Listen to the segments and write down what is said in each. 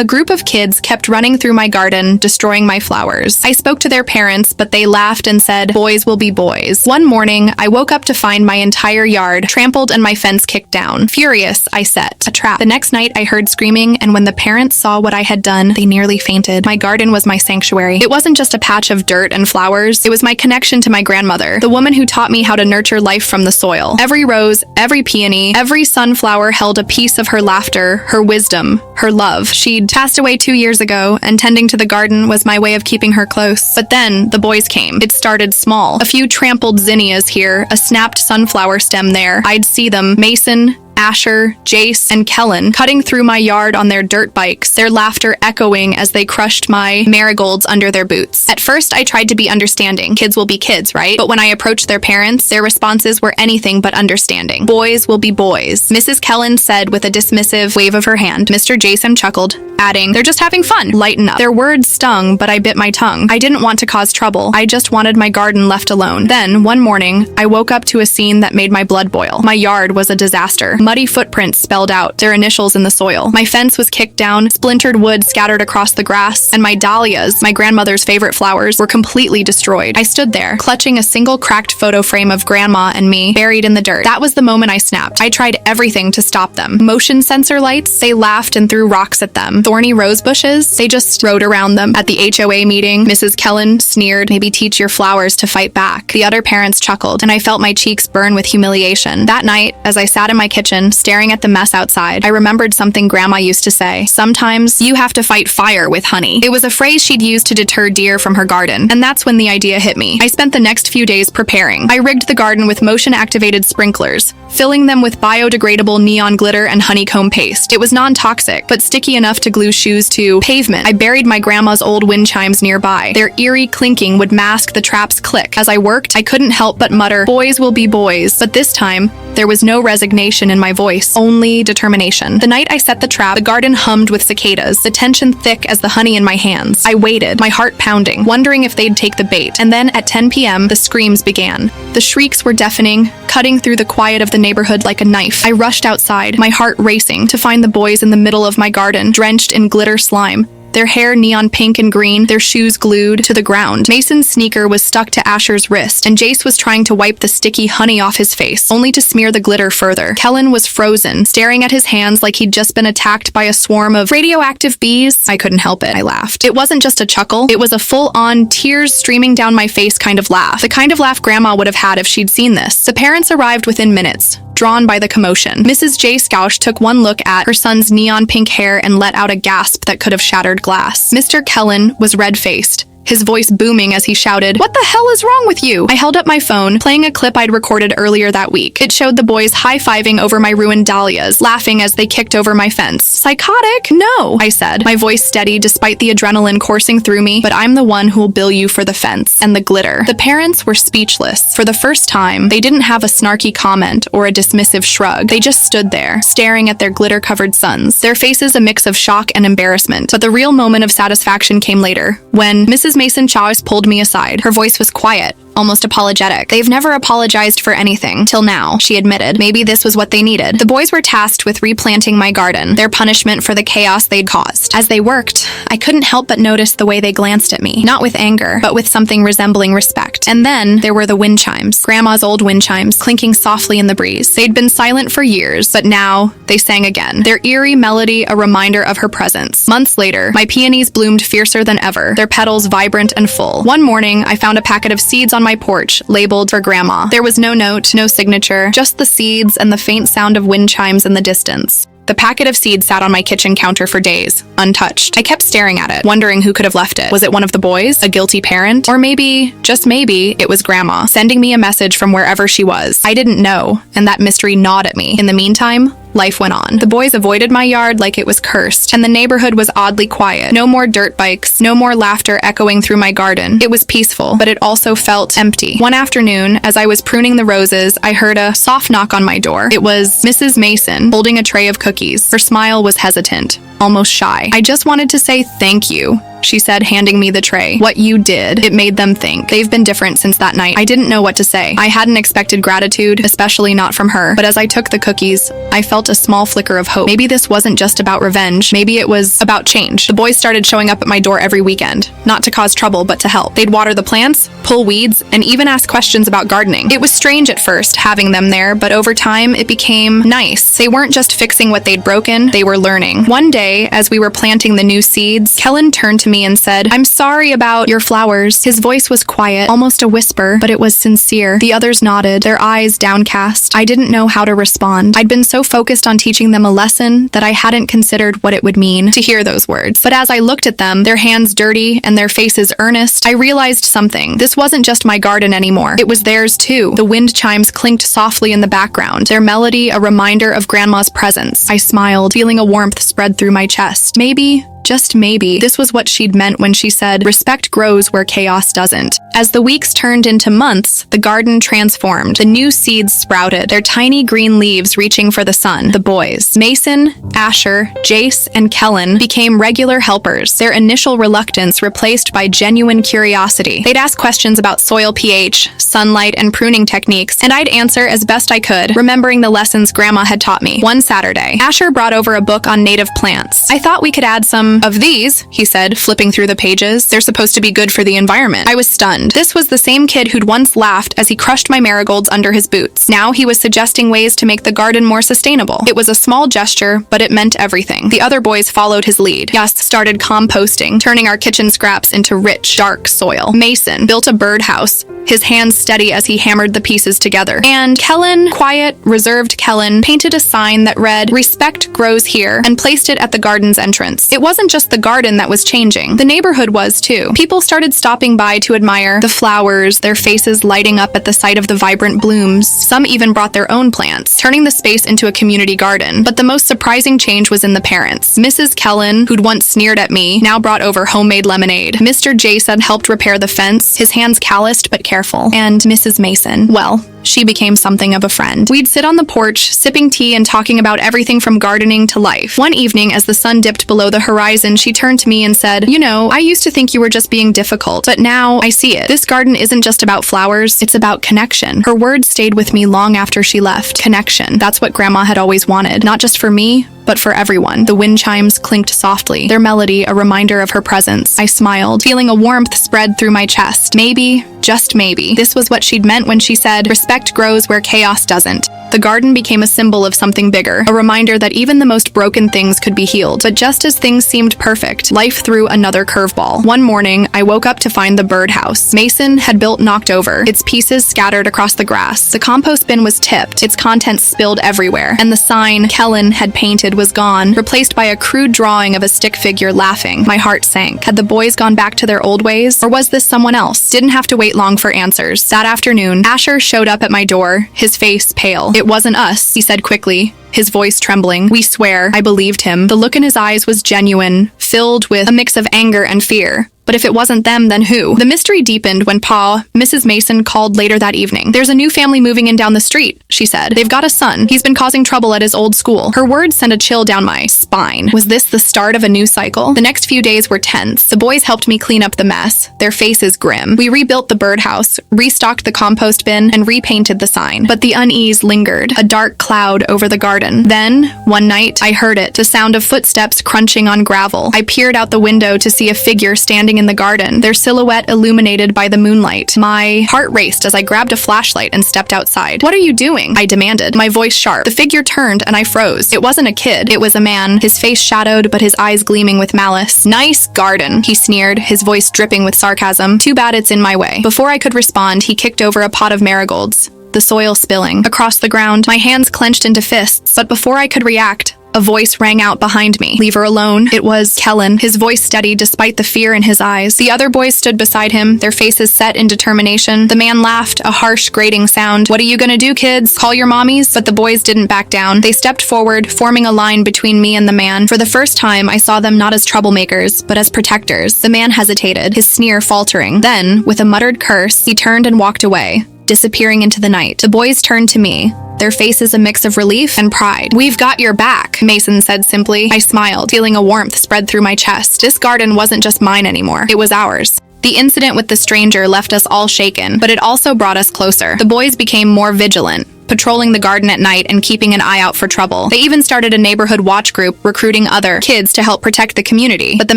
A group of kids kept running through my garden, destroying my flowers. I spoke to their parents, but they laughed and said, boys will be boys. One morning, I woke up to find my entire yard trampled and my fence kicked down. Furious, I set a trap. The next night, I heard screaming, and when the parents saw what I had done, they nearly fainted. My garden was my sanctuary. It wasn't just a patch of dirt and flowers. It was my connection to my grandmother, the woman who taught me how to nurture life from the soil. Every rose, every peony, every sunflower held a piece of her laughter, her wisdom, her love. She'd passed away 2 years ago, and tending to the garden was my way of keeping her close. But then, the boys came. It started small. A few trampled zinnias here, a snapped sunflower stem there. I'd see them, Mason, Asher, Jace, and Kellen, cutting through my yard on their dirt bikes, their laughter echoing as they crushed my marigolds under their boots. At first, I tried to be understanding. Kids will be kids, right? But when I approached their parents, their responses were anything but understanding. Boys will be boys, Mrs. Kellen said with a dismissive wave of her hand. Mr. Jason chuckled, adding, they're just having fun. Lighten up. Their words stung, but I bit my tongue. I didn't want to cause trouble. I just wanted my garden left alone. Then, one morning, I woke up to a scene that made my blood boil. My yard was a disaster. Muddy footprints spelled out, their initials in the soil. My fence was kicked down, splintered wood scattered across the grass, and my dahlias, my grandmother's favorite flowers, were completely destroyed. I stood there, clutching a single cracked photo frame of Grandma and me, buried in the dirt. That was the moment I snapped. I tried everything to stop them. Motion sensor lights, they laughed and threw rocks at them. Thorny rose bushes, they just rode around them. At the HOA meeting, Mrs. Kellen sneered, maybe teach your flowers to fight back. The other parents chuckled, and I felt my cheeks burn with humiliation. That night, as I sat in my kitchen, staring at the mess outside, I remembered something Grandma used to say. Sometimes you have to fight fire with honey. It was a phrase she'd used to deter deer from her garden, and that's when the idea hit me. I spent the next few days preparing. I rigged the garden with motion-activated sprinklers, filling them with biodegradable neon glitter and honeycomb paste. It was non-toxic, but sticky enough to glue shoes to pavement. I buried my grandma's old wind chimes nearby. Their eerie clinking would mask the trap's click. As I worked, I couldn't help but mutter, boys will be boys. But this time, there was no resignation in my voice, only determination. The night I set the trap, the garden hummed with cicadas, the tension thick as the honey in my hands. I waited, my heart pounding, wondering if they'd take the bait. And then at 10 p.m., the screams began. The shrieks were deafening, cutting through the quiet of the neighborhood like a knife. I rushed outside, my heart racing, to find the boys in the middle of my garden, drenched in glitter slime. Their hair neon pink and green, their shoes glued to the ground. Mason's sneaker was stuck to Asher's wrist, and Jace was trying to wipe the sticky honey off his face, only to smear the glitter further. Kellen was frozen, staring at his hands like he'd just been attacked by a swarm of radioactive bees. I couldn't help it. I laughed. It wasn't just a chuckle. It was a full-on, tears streaming down my face kind of laugh. The kind of laugh Grandma would have had if she'd seen this. The parents arrived within minutes, drawn by the commotion. Mrs. J. Scouch took one look at her son's neon pink hair and let out a gasp that could have shattered glass. Mr. Kellen was red-faced, his voice booming as he shouted, "What the hell is wrong with you?" I held up my phone, playing a clip I'd recorded earlier that week. It showed the boys high-fiving over my ruined dahlias, laughing as they kicked over my fence. Psychotic? No, I said, my voice steady despite the adrenaline coursing through me, but I'm the one who'll bill you for the fence and the glitter. The parents were speechless. For the first time, they didn't have a snarky comment or a dismissive shrug. They just stood there, staring at their glitter-covered sons, their faces a mix of shock and embarrassment. But the real moment of satisfaction came later, when Mrs. Mason Chawes pulled me aside. Her voice was quiet, almost apologetic. They've never apologized for anything, till now, she admitted. Maybe this was what they needed. The boys were tasked with replanting my garden, their punishment for the chaos they'd caused. As they worked, I couldn't help but notice the way they glanced at me. Not with anger, but with something resembling respect. And then there were the wind chimes, Grandma's old wind chimes, clinking softly in the breeze. They'd been silent for years, but now they sang again, their eerie melody a reminder of her presence. Months later, my peonies bloomed fiercer than ever, their petals vibrant and full. One morning, I found a packet of seeds on my porch, labeled for Grandma. There was no note, no signature, just the seeds and the faint sound of wind chimes in the distance. The packet of seeds sat on my kitchen counter for days, untouched. I kept staring at it, wondering who could have left it. Was it one of the boys, a guilty parent? Or maybe, just maybe, it was Grandma, sending me a message from wherever she was. I didn't know, and that mystery gnawed at me. In the meantime, life went on. The boys avoided my yard like it was cursed, and the neighborhood was oddly quiet. No more dirt bikes, no more laughter echoing through my garden. It was peaceful, but it also felt empty. One afternoon, as I was pruning the roses, I heard a soft knock on my door. It was Mrs. Mason, holding a tray of cookies. Her smile was hesitant, almost shy. "I just wanted to say thank you," she said, handing me the tray. What you did. It made them think. They've been different since that night. I didn't know what to say. I hadn't expected gratitude, especially not from her. But as I took the cookies, I felt a small flicker of hope. Maybe this wasn't just about revenge. Maybe it was about change. The boys started showing up at my door every weekend, not to cause trouble, but to help. They'd water the plants, pull weeds, and even ask questions about gardening. It was strange at first, having them there, but over time, it became nice. They weren't just fixing what they'd broken, they were learning. One day, as we were planting the new seeds, Kellen turned to me and said, "I'm sorry about your flowers." His voice was quiet, almost a whisper, but it was sincere. The others nodded, their eyes downcast. I didn't know how to respond. I'd been so focused on teaching them a lesson that I hadn't considered what it would mean to hear those words. But as I looked at them, their hands dirty and their faces earnest, I realized something. This wasn't just my garden anymore. It was theirs too. The wind chimes clinked softly in the background, their melody a reminder of Grandma's presence. I smiled, feeling a warmth spread through my chest. Maybe, just maybe, this was what she'd meant when she said, "Respect grows where chaos doesn't." As the weeks turned into months, the garden transformed. The new seeds sprouted, their tiny green leaves reaching for the sun. The boys, Mason, Asher, Jace, and Kellen, became regular helpers, their initial reluctance replaced by genuine curiosity. They'd ask questions about soil pH, sunlight, and pruning techniques, and I'd answer as best I could, remembering the lessons Grandma had taught me. One Saturday, Asher brought over a book on native plants. "I thought we could add some of these," he said, flipping through the pages. "They're supposed to be good for the environment." I was stunned. This was the same kid who'd once laughed as he crushed my marigolds under his boots. Now he was suggesting ways to make the garden more sustainable. It was a small gesture, but it meant everything. The other boys followed his lead. Yas started composting, turning our kitchen scraps into rich, dark soil. Mason built a birdhouse, his hands steady as he hammered the pieces together. And Kellen, quiet, reserved Kellen, painted a sign that read, "Respect grows here," and placed it at the garden's entrance. It wasn't just the garden that was changing. The neighborhood was too. People started stopping by to admire the flowers, their faces lighting up at the sight of the vibrant blooms. Some even brought their own plants, turning the space into a community garden. But the most surprising change was in the parents. Mrs. Kellen, who'd once sneered at me, now brought over homemade lemonade. Mr. Jason helped repair the fence, his hands calloused but careful. And Mrs. Mason, well, she became something of a friend. We'd sit on the porch, sipping tea and talking about everything from gardening to life. One evening, as the sun dipped below the horizon, she turned to me and said, "You know, I used to think you were just being difficult, but now I see it. This garden isn't just about flowers, it's about connection." Her words stayed with me long after she left. Connection. That's what Grandma had always wanted. Not just for me, but for everyone. The wind chimes clinked softly, their melody a reminder of her presence. I smiled, feeling a warmth spread through my chest. Maybe, just maybe, this was what she'd meant when she said, "Respect grows where chaos doesn't." The garden became a symbol of something bigger, a reminder that even the most broken things could be healed. But just as things seemed perfect, life threw another curveball. One morning, I woke up to find the birdhouse Mason had built knocked over, its pieces scattered across the grass. The compost bin was tipped, its contents spilled everywhere, and the sign Kellen had painted was gone, replaced by a crude drawing of a stick figure laughing. My heart sank. Had the boys gone back to their old ways, or was this someone else? Didn't have to wait long for answers. That afternoon, Asher showed up at my door, his face pale. "It wasn't us," he said quickly, his voice trembling. "We swear." I believed him. The look in his eyes was genuine, filled with a mix of anger and fear. But if it wasn't them, then who? The mystery deepened when Mrs. Mason, called later that evening. "There's a new family moving in down the street," she said. "They've got a son. He's been causing trouble at his old school." Her words sent a chill down my spine. Was this the start of a new cycle? The next few days were tense. The boys helped me clean up the mess, their faces grim. We rebuilt the birdhouse, restocked the compost bin, and repainted the sign. But the unease lingered, a dark cloud over the garden. Then, one night, I heard it, the sound of footsteps crunching on gravel. I peered out the window to see a figure standing in the garden, their silhouette illuminated by the moonlight. My heart raced as I grabbed a flashlight and stepped outside. "What are you doing?" I demanded, my voice sharp. The figure turned and I froze. It wasn't a kid, it was a man, his face shadowed but his eyes gleaming with malice. "Nice garden," he sneered, his voice dripping with sarcasm. "Too bad it's in my way." Before I could respond, he kicked over a pot of marigolds, the soil spilling across the ground. My hands clenched into fists, but before I could react, a voice rang out behind me. "Leave her alone." It was Kellen, his voice steady despite the fear in his eyes. The other boys stood beside him, their faces set in determination. The man laughed, a harsh, grating sound. "What are you gonna do, kids? Call your mommies?" But the boys didn't back down. They stepped forward, forming a line between me and the man. For the first time, I saw them not as troublemakers, but as protectors. The man hesitated, his sneer faltering. Then, with a muttered curse, he turned and walked away, disappearing into the night. The boys turned to me, their faces a mix of relief and pride. "We've got your back," Mason said simply. I smiled, feeling a warmth spread through my chest. This garden wasn't just mine anymore. It was ours. The incident with the stranger left us all shaken, but it also brought us closer. The boys became more vigilant, patrolling the garden at night and keeping an eye out for trouble. They even started a neighborhood watch group, recruiting other kids to help protect the community. But the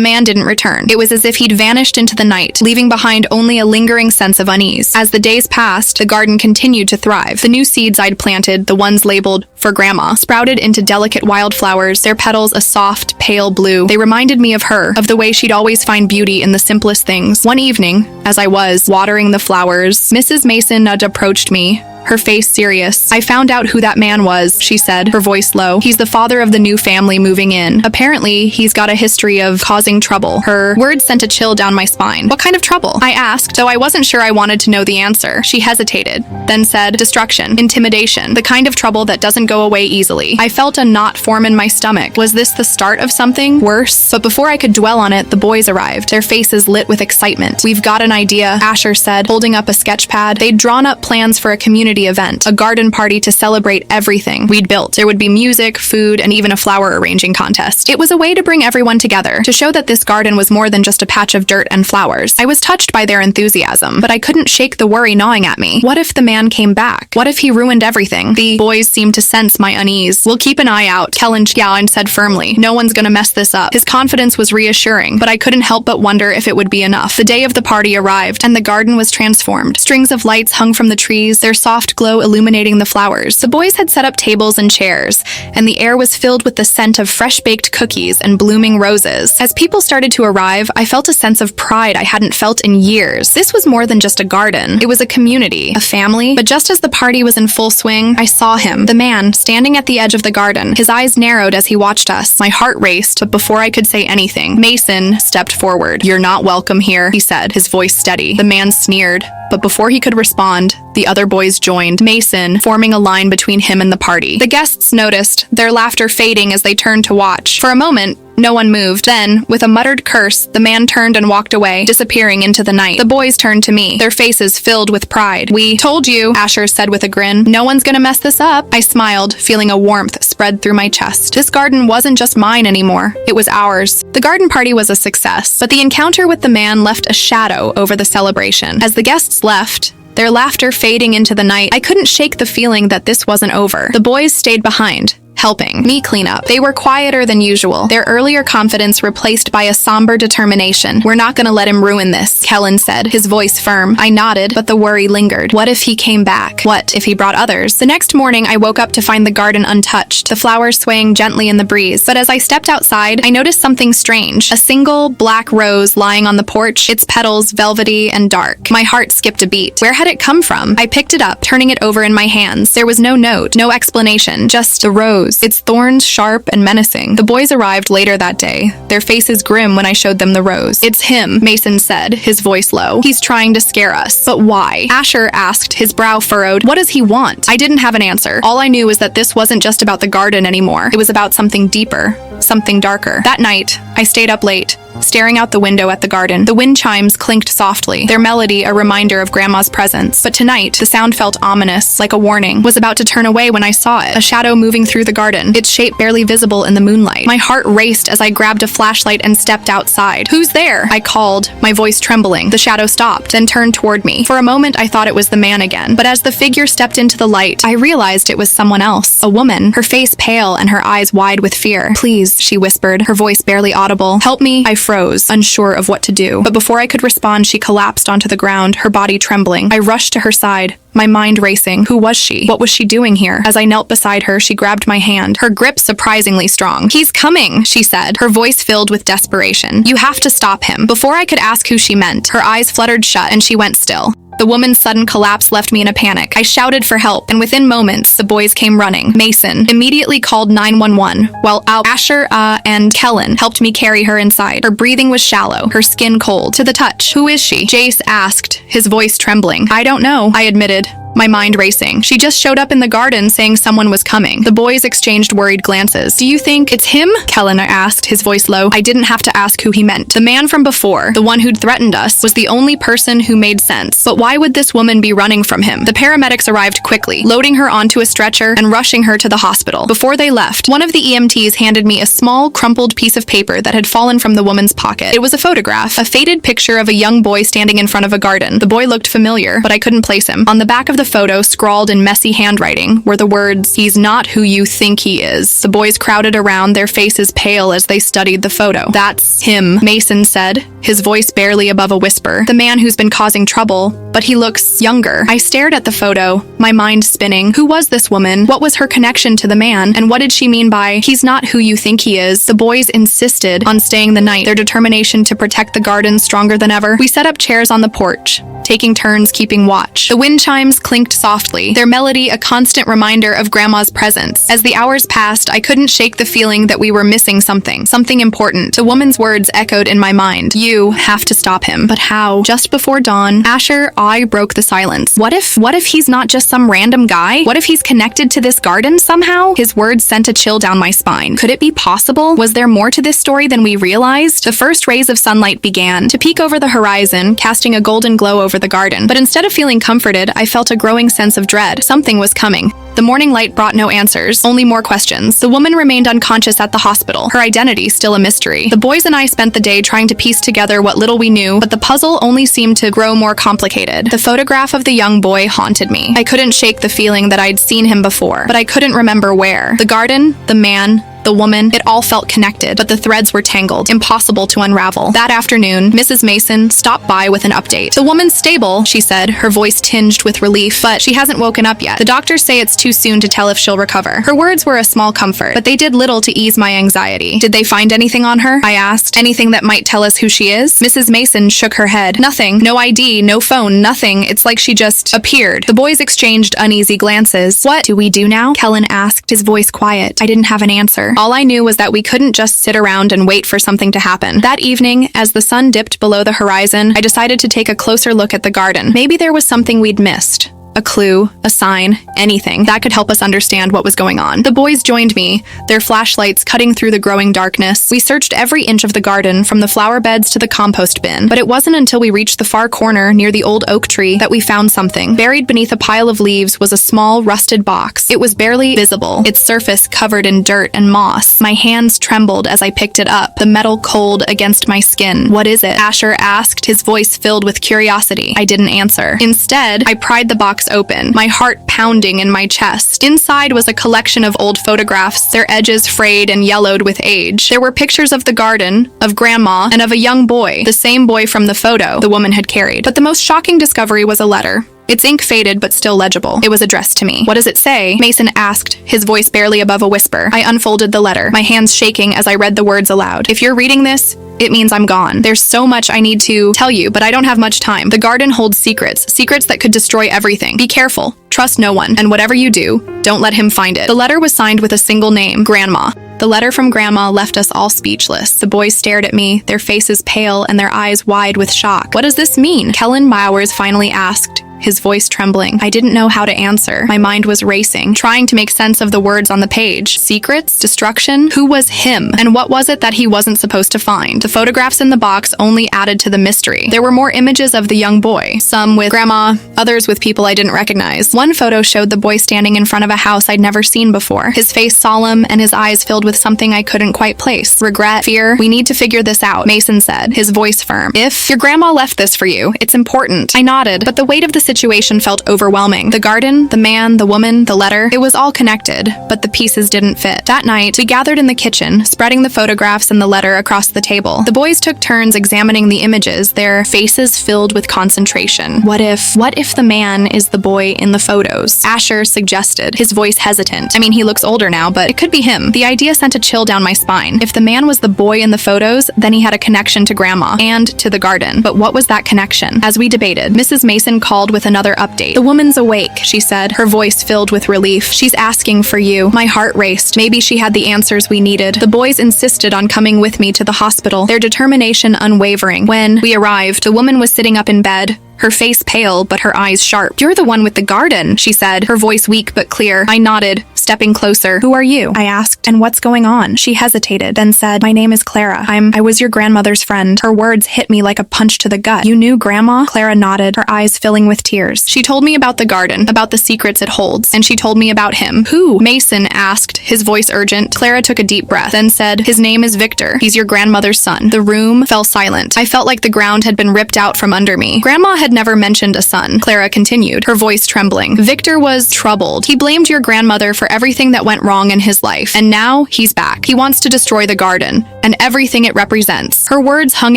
man didn't return. It was as if he'd vanished into the night, leaving behind only a lingering sense of unease. As the days passed, the garden continued to thrive. The new seeds I'd planted, the ones labeled for Grandma, sprouted into delicate wildflowers, their petals a soft, pale blue. They reminded me of her, of the way she'd always find beauty in the simplest things. One evening, as I was watering the flowers, Mrs. Mason approached me, her face serious. "I found out who that man was," she said, her voice low. "He's the father of the new family moving in. Apparently, he's got a history of causing trouble." Her words sent a chill down my spine. "What kind of trouble?" I asked, though I wasn't sure I wanted to know the answer. She hesitated, then said, "Destruction, intimidation, the kind of trouble that doesn't go away easily." I felt a knot form in my stomach. Was this the start of something worse? But before I could dwell on it, the boys arrived, their faces lit with excitement. "We've got an idea," Asher said, holding up a sketch pad. They'd drawn up plans for a community event, a garden party to celebrate everything we'd built. There would be music, food, and even a flower arranging contest. It was a way to bring everyone together, to show that this garden was more than just a patch of dirt and flowers. I was touched by their enthusiasm, but I couldn't shake the worry gnawing at me. What if the man came back? What if he ruined everything? The boys seemed to sense my unease. "We'll keep an eye out," Kellen said firmly. "No one's gonna mess this up." His confidence was reassuring, but I couldn't help but wonder if it would be enough. The day of the party arrived, and the garden was transformed. Strings of lights hung from the trees, their soft glow illuminating the flowers. The boys had set up tables and chairs, and the air was filled with the scent of fresh-baked cookies and blooming roses. As people started to arrive, I felt a sense of pride I hadn't felt in years. This was more than just a garden. It was a community, a family. But just as the party was in full swing, I saw him, the man, standing at the edge of the garden. His eyes narrowed as he watched us. My heart raced, but before I could say anything, Mason stepped forward. "You're not welcome here," he said, his voice steady. The man sneered, but before he could respond, the other boys joined, Mason forming a line between him and the party. The guests noticed, their laughter fading as they turned to watch. For a moment, no one moved. Then, with a muttered curse, the man turned and walked away, disappearing into the night. The boys turned to me, their faces filled with pride. "We told you," Asher said with a grin. "No one's gonna mess this up." I smiled, feeling a warmth spread through my chest. This garden wasn't just mine anymore. It was ours. The garden party was a success, but the encounter with the man left a shadow over the celebration. As the guests left, their laughter fading into the night, I couldn't shake the feeling that this wasn't over. The boys stayed behind, helping me clean up. They were quieter than usual, their earlier confidence replaced by a somber determination. "We're not gonna let him ruin this," Kellen said, his voice firm. I nodded, but the worry lingered. What if he came back? What if he brought others? The next morning, I woke up to find the garden untouched, the flowers swaying gently in the breeze. But as I stepped outside, I noticed something strange. A single black rose lying on the porch, its petals velvety and dark. My heart skipped a beat. Where had it come from? I picked it up, turning it over in my hands. There was no note, no explanation, just the rose, its thorns sharp and menacing. The boys arrived later that day, their faces grim when I showed them the rose. "It's him," Mason said, his voice low. "He's trying to scare us." "But why?" Asher asked, his brow furrowed. "What does he want?" I didn't have an answer. All I knew was that this wasn't just about the garden anymore. It was about something deeper, something darker. That night, I stayed up late, staring out the window at the garden. The wind chimes clinked softly, their melody a reminder of Grandma's presence. But tonight, the sound felt ominous, like a warning. Was about to turn away when I saw it, a shadow moving through the garden, its shape barely visible in the moonlight. My heart raced as I grabbed a flashlight and stepped outside. "Who's there?" I called, my voice trembling. The shadow stopped, then turned toward me. For a moment, I thought it was the man again, but as the figure stepped into the light, I realized it was someone else, a woman, her face pale and her eyes wide with fear. "Please," she whispered, her voice barely audible. "Help me." I froze, unsure of what to do. But before I could respond, she collapsed onto the ground, her body trembling. I rushed to her side, my mind racing. Who was she? What was she doing here? As I knelt beside her, she grabbed my hand, her grip surprisingly strong. "He's coming," she said, her voice filled with desperation. "You have to stop him." Before I could ask who she meant, her eyes fluttered shut and she went still. The woman's sudden collapse left me in a panic. I shouted for help, and within moments, the boys came running. Mason immediately called 911, while Asher and Kellen helped me carry her inside. Her breathing was shallow, her skin cold to the touch. "Who is she?" Jace asked, his voice trembling. "I don't know," I admitted, my mind racing. She just showed up in the garden saying someone was coming. The boys exchanged worried glances. Do you think it's him? Kellen asked, his voice low. I didn't have to ask who he meant. The man from before, the one who'd threatened us, was the only person who made sense. But why would this woman be running from him? The paramedics arrived quickly, loading her onto a stretcher and rushing her to the hospital. Before they left, one of the EMTs handed me a small, crumpled piece of paper that had fallen from the woman's pocket. It was a photograph, a faded picture of a young boy standing in front of a garden. The boy looked familiar, but I couldn't place him. On the back of the photo, scrawled in messy handwriting, were the words, "He's not who you think he is." The boys crowded around, their faces pale as they studied the photo. That's him, Mason said, his voice barely above a whisper. The man who's been causing trouble, but he looks younger. I stared at the photo, my mind spinning. Who was this woman? What was her connection to the man? And what did she mean by, "He's not who you think he is"? The boys insisted on staying the night, their determination to protect the garden stronger than ever. We set up chairs on the porch, taking turns keeping watch. The wind chimes clinked softly, their melody a constant reminder of Grandma's presence. As the hours passed, I couldn't shake the feeling that we were missing something important. The woman's words echoed in my mind. You have to stop him. But how? Just before dawn, Asher, I broke the silence. What if he's not just some random guy? What if he's connected to this garden somehow? His words sent a chill down my spine. Could it be possible? Was there more to this story than we realized? The first rays of sunlight began to peek over the horizon, casting a golden glow over the garden. But instead of feeling comforted, I felt a growing sense of dread. Something was coming. The morning light brought no answers, only more questions. The woman remained unconscious at the hospital, her identity still a mystery. The boys and I spent the day trying to piece together what little we knew, but the puzzle only seemed to grow more complicated. The photograph of the young boy haunted me. I couldn't shake the feeling that I'd seen him before, but I couldn't remember where. The garden, the man, the woman, it all felt connected, but the threads were tangled, impossible to unravel. That afternoon, Mrs. Mason stopped by with an update. The woman's stable, she said, her voice tinged with relief, but she hasn't woken up yet. The doctors say it's too soon to tell if she'll recover. Her words were a small comfort, but they did little to ease my anxiety. Did they find anything on her? I asked. Anything that might tell us who she is? Mrs. Mason shook her head. Nothing. No ID, no phone, nothing. It's like she just appeared. The boys exchanged uneasy glances. What do we do now? Kellen asked, his voice quiet. I didn't have an answer. All I knew was that we couldn't just sit around and wait for something to happen. That evening, as the sun dipped below the horizon, I decided to take a closer look at the garden. Maybe there was something we'd missed. A clue, a sign, anything that could help us understand what was going on. The boys joined me, their flashlights cutting through the growing darkness. We searched every inch of the garden, from the flower beds to the compost bin, but it wasn't until we reached the far corner near the old oak tree that we found something. Buried beneath a pile of leaves was a small, rusted box. It was barely visible, its surface covered in dirt and moss. My hands trembled as I picked it up, the metal cold against my skin. What is it? Asher asked, his voice filled with curiosity. I didn't answer. Instead, I pried the box open, my heart pounding in my chest. Inside was a collection of old photographs, their edges frayed and yellowed with age. There were pictures of the garden, of Grandma, and of a young boy, the same boy from the photo the woman had carried. But the most shocking discovery was a letter. Its ink faded but still legible. It was addressed to me. What does it say? Mason asked, his voice barely above a whisper. I unfolded the letter, my hands shaking as I read the words aloud. If you're reading this, it means I'm gone. There's so much I need to tell you, but I don't have much time. The garden holds secrets that could destroy everything. Be careful. Trust no one. And whatever you do, don't let him find it. The letter was signed with a single name, Grandma. The letter from Grandma left us all speechless. The boys stared at me, their faces pale and their eyes wide with shock. What does this mean? Kellen Mowers finally asked, his voice trembling. I didn't know how to answer. My mind was racing, trying to make sense of the words on the page. Secrets? Destruction? Who was him? And what was it that he wasn't supposed to find? The photographs in the box only added to the mystery. There were more images of the young boy, some with Grandma, others with people I didn't recognize. One photo showed the boy standing in front of a house I'd never seen before, his face solemn and his eyes filled with something I couldn't quite place. Regret, fear, we need to figure this out, Mason said, his voice firm. If your grandma left this for you, it's important. I nodded, but the weight of the situation felt overwhelming. The garden, the man, the woman, the letter, it was all connected, but the pieces didn't fit. That night, we gathered in the kitchen, spreading the photographs and the letter across the table. The boys took turns examining the images, their faces filled with concentration. What if the man is the boy in the photos? Asher suggested, his voice hesitant. I mean, he looks older now, but it could be him. The idea sent a chill down my spine. If the man was the boy in the photos, then he had a connection to Grandma and to the garden. But what was that connection? As we debated, Mrs. Mason called with with another update. "The woman's awake," she said, her voice filled with relief. "She's asking for you." My heart raced. Maybe she had the answers we needed. The boys insisted on coming with me to the hospital, their determination unwavering. When we arrived, the woman was sitting up in bed, her face pale, but her eyes sharp. "You're the one with the garden," she said, her voice weak but clear. I nodded, stepping closer. "Who are you?" I asked, "and what's going on?" She hesitated, then said, "My name is Clara. I was your grandmother's friend." Her words hit me like a punch to the gut. "You knew Grandma?" Clara nodded, her eyes filling with tears. "She told me about the garden, about the secrets it holds, and she told me about him." "Who?" Mason asked, his voice urgent. Clara took a deep breath, then said, "His name is Victor. He's your grandmother's son." The room fell silent. I felt like the ground had been ripped out from under me. Grandma had never mentioned a son, Clara continued, her voice trembling. "Victor was troubled. He blamed your grandmother for everything that went wrong in his life, and now he's back. He wants to destroy the garden and everything it represents." Her words hung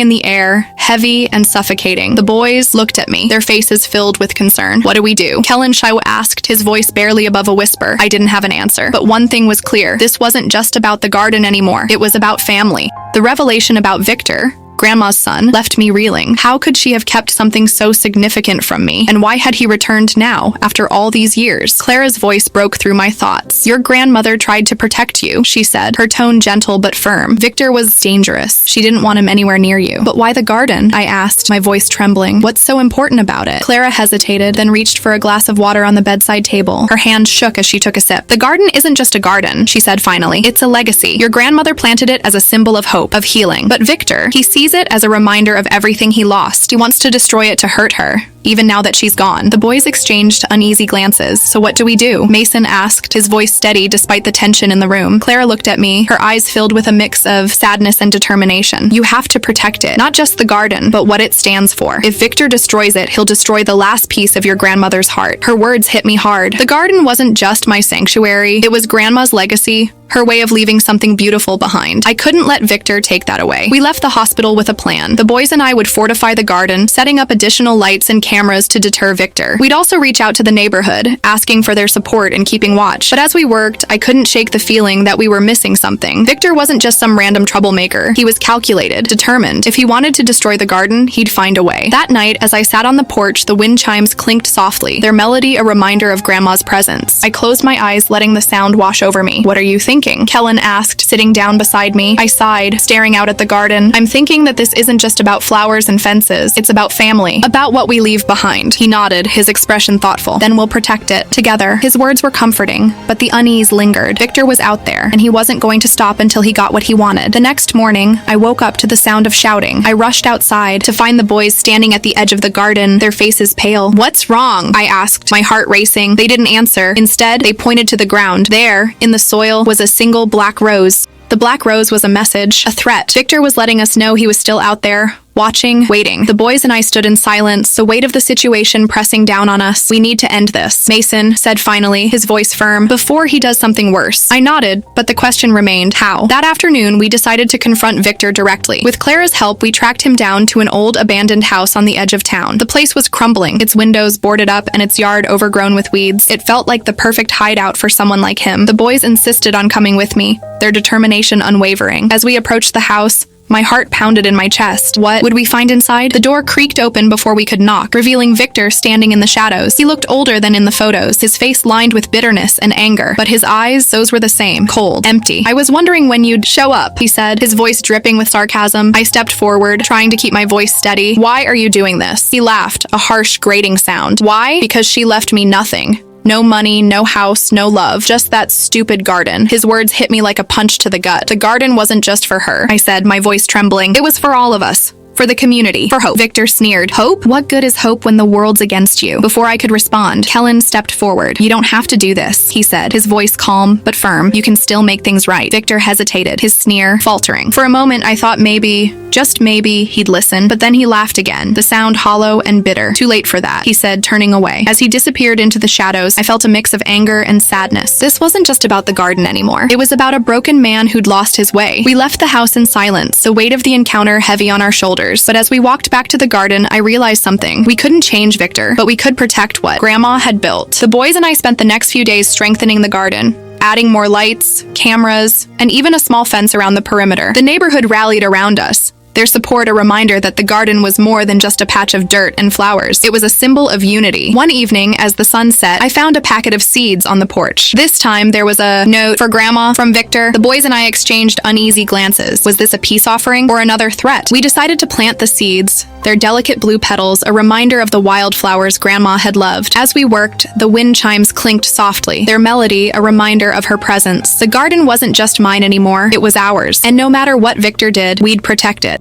in the air, heavy and suffocating. The boys looked at me, their faces filled with concern. "What do we do?" Kellen Shao asked, his voice barely above a whisper. I didn't have an answer, but one thing was clear. This wasn't just about the garden anymore. It was about family. The revelation about Victor, Grandma's son, left me reeling. How could she have kept something so significant from me? And why had he returned now, after all these years? Clara's voice broke through my thoughts. "Your grandmother tried to protect you," she said, her tone gentle but firm. "Victor was dangerous. She didn't want him anywhere near you." "But why the garden?" I asked, my voice trembling. "What's so important about it?" Clara hesitated, then reached for a glass of water on the bedside table. Her hand shook as she took a sip. "The garden isn't just a garden," she said finally. "It's a legacy. Your grandmother planted it as a symbol of hope, of healing. But Victor, he sees it as a reminder of everything he lost. He wants to destroy it to hurt her, even now that she's gone." The boys exchanged uneasy glances. "So what do we do?" Mason asked, his voice steady despite the tension in the room. Clara looked at me, her eyes filled with a mix of sadness and determination. "You have to protect it, not just the garden, but what it stands for. If Victor destroys it, he'll destroy the last piece of your grandmother's heart." Her words hit me hard. The garden wasn't just my sanctuary, it was Grandma's legacy, her way of leaving something beautiful behind. I couldn't let Victor take that away. We left the hospital with a plan. The boys and I would fortify the garden, setting up additional lights and cameras to deter Victor. We'd also reach out to the neighborhood, asking for their support and keeping watch. But as we worked, I couldn't shake the feeling that we were missing something. Victor wasn't just some random troublemaker. He was calculated, determined. If he wanted to destroy the garden, he'd find a way. That night, as I sat on the porch, the wind chimes clinked softly, their melody a reminder of Grandma's presence. I closed my eyes, letting the sound wash over me. "What are you thinking?" Kellen asked, sitting down beside me. I sighed, staring out at the garden. "I'm thinking that this isn't just about flowers and fences. It's about family, about what we leave behind." He nodded, his expression thoughtful. "Then we'll protect it together." His words were comforting, but the unease lingered. Victor was out there, and he wasn't going to stop until he got what he wanted. The next morning, I woke up to the sound of shouting. I rushed outside to find the boys standing at the edge of the garden, their faces pale. "What's wrong?" I asked, my heart racing. They didn't answer. Instead, they pointed to the ground. There, in the soil, was a single black rose. The black rose was a message, a threat. Victor was letting us know he was still out there, watching, waiting. The boys and I stood in silence, the weight of the situation pressing down on us. "We need to end this," Mason said finally, his voice firm, "before he does something worse." I nodded, but the question remained, how? That afternoon, we decided to confront Victor directly. With Clara's help, we tracked him down to an old abandoned house on the edge of town. The place was crumbling, its windows boarded up and its yard overgrown with weeds. It felt like the perfect hideout for someone like him. The boys insisted on coming with me, their determination unwavering. As we approached the house, my heart pounded in my chest. What would we find inside? The door creaked open before we could knock, revealing Victor standing in the shadows. He looked older than in the photos, his face lined with bitterness and anger, but his eyes, those were the same, cold, empty. "I was wondering when you'd show up," he said, his voice dripping with sarcasm. I stepped forward, trying to keep my voice steady. "Why are you doing this?" He laughed, a harsh, grating sound. "Why? Because she left me nothing. No money, no house, no love, just that stupid garden." His words hit me like a punch to the gut. The garden wasn't just for her, I said, my voice trembling. It was for all of us. For the community. For hope. Victor sneered. "Hope? What good is hope when the world's against you?" Before I could respond, Kellen stepped forward. "You don't have to do this," he said, his voice calm but firm. "You can still make things right." Victor hesitated, his sneer faltering. For a moment, I thought maybe, just maybe, he'd listen, but then he laughed again, the sound hollow and bitter. "Too late for that," he said, turning away. As he disappeared into the shadows, I felt a mix of anger and sadness. This wasn't just about the garden anymore. It was about a broken man who'd lost his way. We left the house in silence, the weight of the encounter heavy on our shoulders. But as we walked back to the garden, I realized something. We couldn't change Victor, but we could protect what Grandma had built. The boys and I spent the next few days strengthening the garden, adding more lights, cameras, and even a small fence around the perimeter. The neighborhood rallied around us, their support a reminder that the garden was more than just a patch of dirt and flowers. It was a symbol of unity. One evening, as the sun set, I found a packet of seeds on the porch. This time, there was a note for Grandma from Victor. The boys and I exchanged uneasy glances. Was this a peace offering or another threat? We decided to plant the seeds, their delicate blue petals a reminder of the wildflowers Grandma had loved. As we worked, the wind chimes clinked softly, their melody a reminder of her presence. The garden wasn't just mine anymore, it was ours. And no matter what Victor did, we'd protect it.